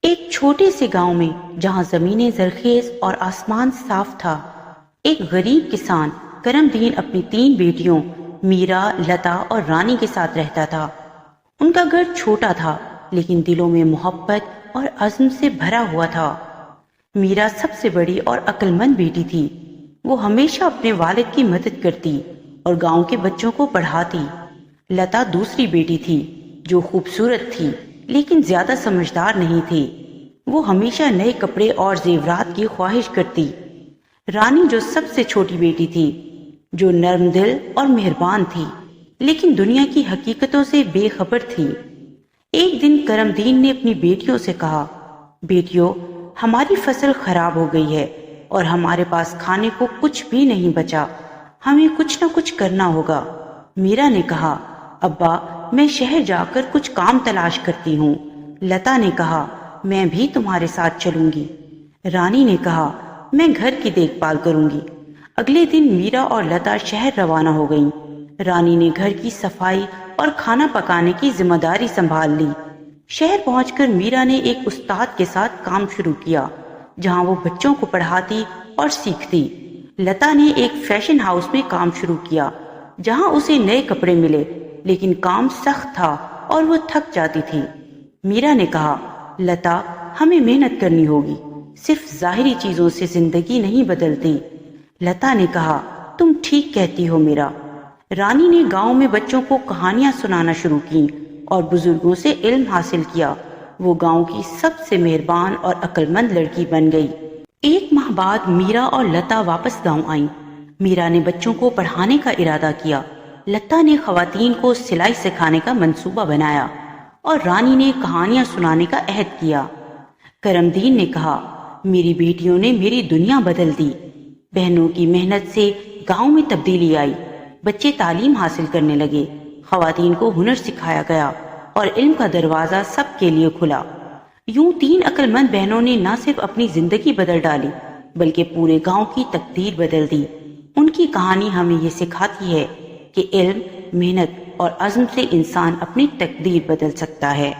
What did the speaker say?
ایک چھوٹے سے گاؤں میں جہاں زمینیں زرخیز اور آسمان صاف تھا، ایک غریب کسان کرم دین اپنی 3 بیٹیوں میرا، لتا اور رانی کے ساتھ رہتا تھا۔ ان کا گھر چھوٹا تھا لیکن دلوں میں محبت اور عزم سے بھرا ہوا تھا۔ میرا سب سے بڑی اور عقل مند بیٹی تھی۔ وہ ہمیشہ اپنے والد کی مدد کرتی اور گاؤں کے بچوں کو پڑھاتی۔ لتا دوسری بیٹی تھی جو خوبصورت تھی لیکن زیادہ سمجھدار نہیں تھی۔ وہ ہمیشہ نئے کپڑے اور زیورات کی خواہش کرتی۔ رانی جو سب سے چھوٹی بیٹی تھی، جو نرم دل اور مہربان تھی لیکن دنیا کی حقیقتوں سے بے خبر تھی۔ ایک دن کرم دین نے اپنی بیٹیوں سے کہا، بیٹیوں، ہماری فصل خراب ہو گئی ہے اور ہمارے پاس کھانے کو کچھ بھی نہیں بچا، ہمیں کچھ نہ کچھ کرنا ہوگا۔ میرا نے کہا، ابا میں شہر جا کر کچھ کام تلاش کرتی ہوں۔ لتا نے کہا، میں بھی تمہارے ساتھ چلوں گی۔ رانی نے کہا، میں گھر کی دیکھ بھال کروں گی۔ اگلے دن میرا اور لتا شہر روانہ ہو گئیں۔ رانی نے گھر کی صفائی اور کھانا پکانے کی ذمہ داری سنبھال لی۔ شہر پہنچ کر میرا نے ایک استاد کے ساتھ کام شروع کیا جہاں وہ بچوں کو پڑھاتی اور سیکھتی۔ لتا نے ایک فیشن ہاؤس میں کام شروع کیا جہاں اسے نئے کپڑے ملے لیکن کام سخت تھا اور وہ تھک جاتی تھی۔ میرا نے کہا، لتا ہمیں محنت کرنی ہوگی، صرف ظاہری چیزوں سے زندگی نہیں بدلتی۔ لتا نے کہا، تم ٹھیک کہتی ہو میرا۔ رانی نے گاؤں میں بچوں کو کہانیاں سنانا شروع کی اور بزرگوں سے علم حاصل کیا۔ وہ گاؤں کی سب سے مہربان اور عقل مند لڑکی بن گئی۔ 1 ماہ بعد میرا اور لتا واپس گاؤں آئیں۔ میرا نے بچوں کو پڑھانے کا ارادہ کیا، لتا نے خواتین کو سلائی سکھانے کا منصوبہ بنایا اور رانی نے کہانیاں سنانے کا عہد کیا۔ کرم دین نے کہا، میری بیٹیوں نے میری دنیا بدل دی۔ بہنوں کی محنت سے گاؤں میں تبدیلی آئی، بچے تعلیم حاصل کرنے لگے، خواتین کو ہنر سکھایا گیا اور علم کا دروازہ سب کے لیے کھلا۔ یوں 3 عقل مند بہنوں نے نہ صرف اپنی زندگی بدل ڈالی بلکہ پورے گاؤں کی تقدیر بدل دی۔ ان کی کہانی ہمیں یہ سکھاتی ہے کہ علم، محنت اور عزم سے انسان اپنی تقدیر بدل سکتا ہے۔